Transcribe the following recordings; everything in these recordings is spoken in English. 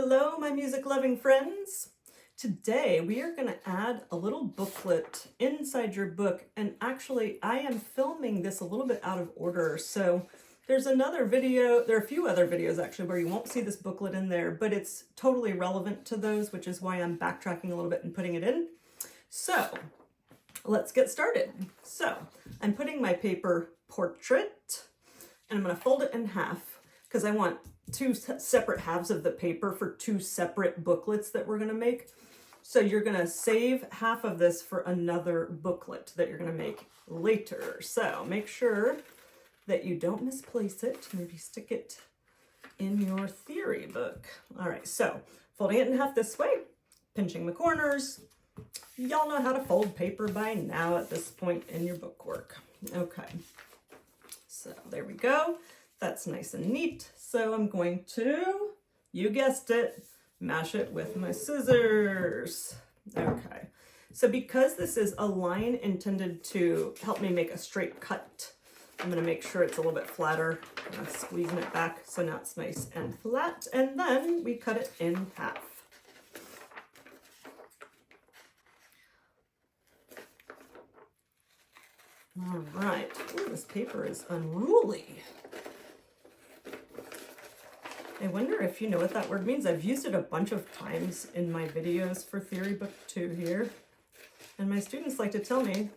Hello, my music-loving friends. Today we are going to add a little booklet inside your book, and actually I am filming this a little bit out of order. So there's another video, there are a few other videos actually where you won't see this booklet in there, but it's totally relevant to those, which is why I'm backtracking a little bit and putting it in. So let's get started. So I'm putting my paper portrait, and I'm going to fold it in half because I want two separate halves of the paper for two separate booklets that we're going to make. So you're going to save half of this for another booklet that you're going to make later. So make sure that you don't misplace it. Maybe stick it in your theory book. All right, so folding it in half this way, pinching the corners. Y'all know how to fold paper by now at this point in your bookwork. Okay, so there we go. That's nice and neat. So I'm going to, you guessed it, mash it with my scissors. Okay, so because this is a line intended to help me make a straight cut, I'm going to make sure it's a little bit flatter. I'm squeezing it back so now it's nice and flat, and then we cut it in half. All right. Ooh, this paper is unruly. I wonder if you know what that word means. I've used it a bunch of times in my videos for Theory Book 2 here. And my students like to tell me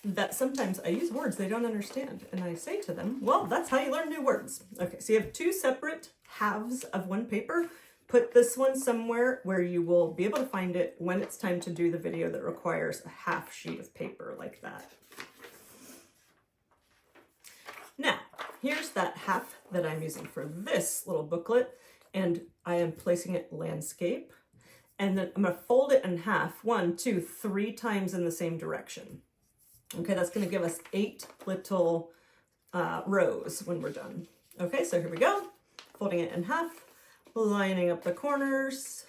that sometimes I use words they don't understand. And I say to them, well, that's how you learn new words. Okay, so you have two separate halves of one paper. Put this one somewhere where you will be able to find it when it's time to do the video that requires a half sheet of paper like that. Now, here's that half that I'm using for this little booklet, and I am placing it landscape, and then I'm going to fold it in half 1, 2, 3 times in the same direction. Okay, that's going to give us 8 little rows when we're done. Okay, so here we go, folding it in half, lining up the corners,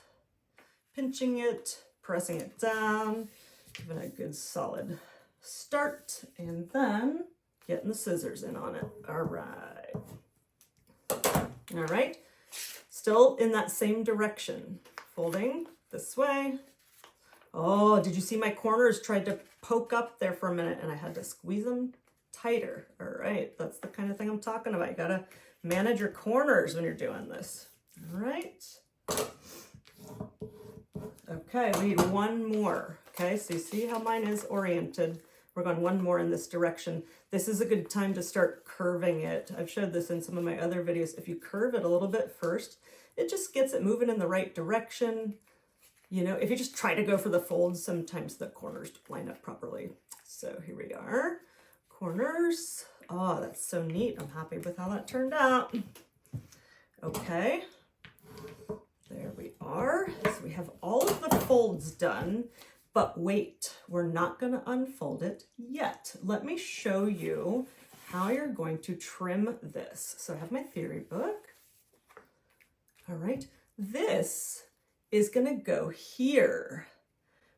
pinching it, pressing it down, giving it a good solid start, and then getting the scissors in on it. All right. All right. Still in that same direction. Folding this way. Oh, did you see my corners tried to poke up there for a minute and I had to squeeze them tighter? All right. That's the kind of thing I'm talking about. You got to manage your corners when you're doing this. All right. Okay, we need one more. Okay, so you see how mine is oriented. We're going one more in this direction. This is a good time to start curving it. I've showed this in some of my other videos. If you curve it a little bit first, it just gets it moving in the right direction. You know, if you just try to go for the folds, sometimes the corners line up properly. So here we are, corners. Oh, that's so neat. I'm happy with how that turned out. Okay, there we are. So we have all of the folds done. But wait, we're not going to unfold it yet. Let me show you how you're going to trim this. So I have my theory book. All right, this is going to go here.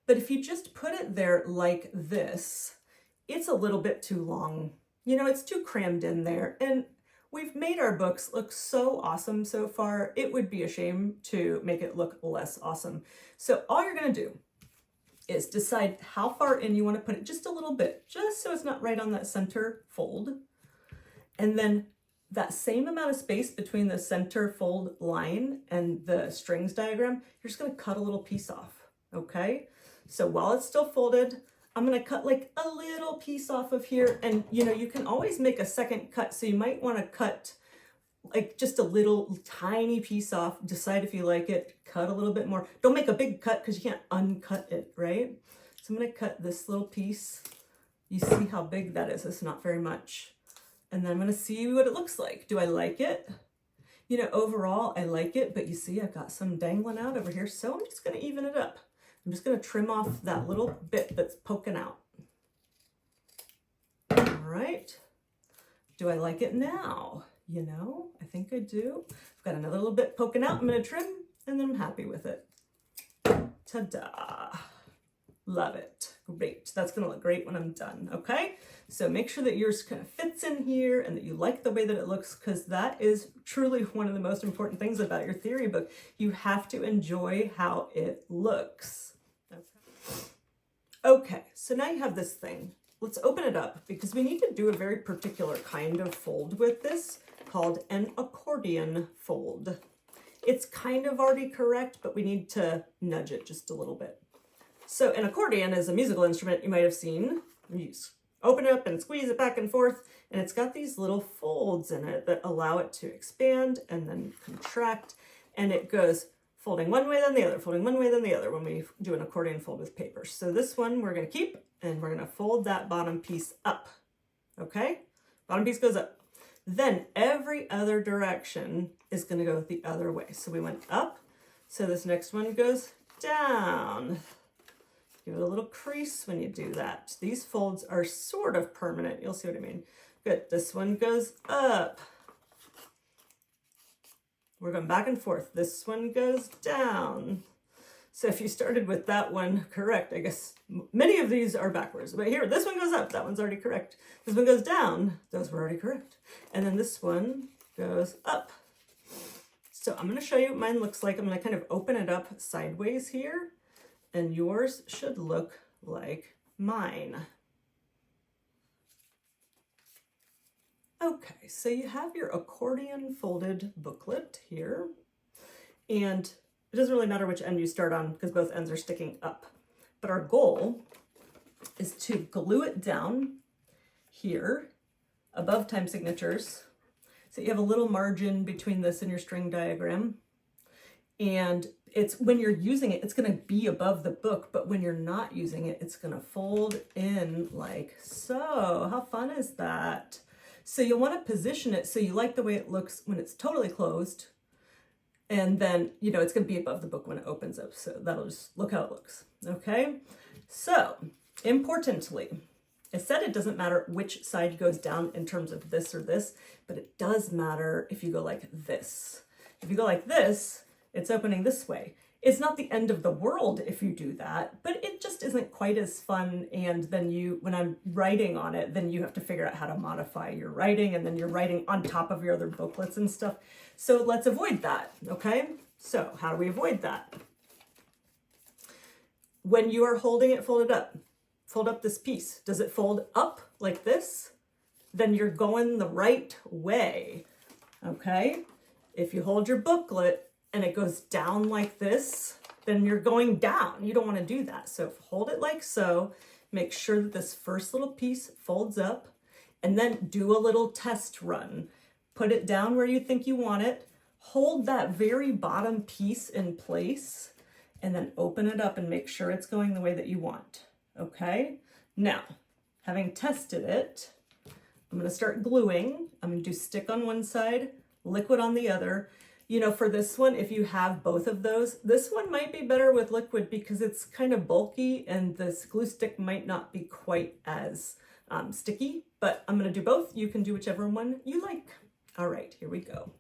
But if you just put it there like this, it's a little bit too long. You know, it's too crammed in there. And we've made our books look so awesome so far. It would be a shame to make it look less awesome. So all you're going to do is decide how far in you want to put it, just a little bit, just so it's not right on that center fold. And then that same amount of space between the center fold line and the strings diagram, you're just going to cut a little piece off, okay? So while it's still folded, I'm going to cut like a little piece off of here. And you know, you can always make a second cut, so you might want to cut like just a little tiny piece off, decide if you like it, cut a little bit more. Don't make a big cut because you can't uncut it, right? So I'm going to cut this little piece. You see how big that is. It's not very much. And then I'm going to see what it looks like. Do I like it? You know, overall, I like it, but you see I've got some dangling out over here. So I'm just going to even it up. I'm just going to trim off that little bit that's poking out. All right. Do I like it now? You know, I think I do. I've got another little bit poking out. I'm going to trim, and then I'm happy with it. Ta-da. Love it. great. That's gonna look great when I'm done, okay? So make sure that yours kind of fits in here and that you like the way that it looks, because that is truly one of the most important things about your theory book. You have to enjoy how it looks. Okay, so now you have this thing. Let's open it up because we need to do a very particular kind of fold with this called an accordion fold. It's kind of already correct, but we need to nudge it just a little bit. So an accordion is a musical instrument you might have seen. You open it up and squeeze it back and forth, and it's got these little folds in it that allow it to expand and then contract, and it goes folding one way then the other, folding one way then the other when we do an accordion fold with paper. So this one we're going to keep, and we're going to fold that bottom piece up, okay? Bottom piece goes up. Then every other direction is going to go the other way. So we went up, so this next one goes down. Give it a little crease when you do that. These folds are sort of permanent. You'll see what I mean. Good. This one goes up. We're going back and forth. This one goes down. So if you started with that one correct, I guess many of these are backwards. But here, this one goes up. That one's already correct. This one goes down. Those were already correct. And then this one goes up. So I'm going to show you what mine looks like. I'm going to kind of open it up sideways here. And yours should look like mine. Okay, so you have your accordion folded booklet here, and it doesn't really matter which end you start on because both ends are sticking up. But our goal is to glue it down here above time signatures. So you have a little margin between this and your string diagram. And it's when you're using it, it's going to be above the book, but when you're not using it, it's going to fold in like so. How fun is that? So you'll want to position it so you like the way it looks when it's totally closed. And then, you know, it's going to be above the book when it opens up. So that'll just look how it looks. Okay. So importantly, I said it doesn't matter which side goes down in terms of this or this, but it does matter if you go like this. If you go like this, it's opening this way. It's not the end of the world if you do that, but it just isn't quite as fun. And then when I'm writing on it, then you have to figure out how to modify your writing, and then you're writing on top of your other booklets and stuff. So let's avoid that, okay? So how do we avoid that? When you are holding it folded up, fold up this piece. Does it fold up like this? Then you're going the right way, okay? If you hold your booklet and it goes down like this, then you're going down. You don't want to do that. So hold it like so. Make sure that this first little piece folds up, and then do a little test run. Put it down where you think you want it. Hold that very bottom piece in place, and then open it up and make sure it's going the way that you want. Okay? Now, having tested it, I'm going to start gluing. I'm going to do stick on one side, liquid on the other. You know, for this one, if you have both of those, this one might be better with liquid because it's kind of bulky and this glue stick might not be quite as sticky, but I'm going to do both. You can do whichever one you like. All right, here we go.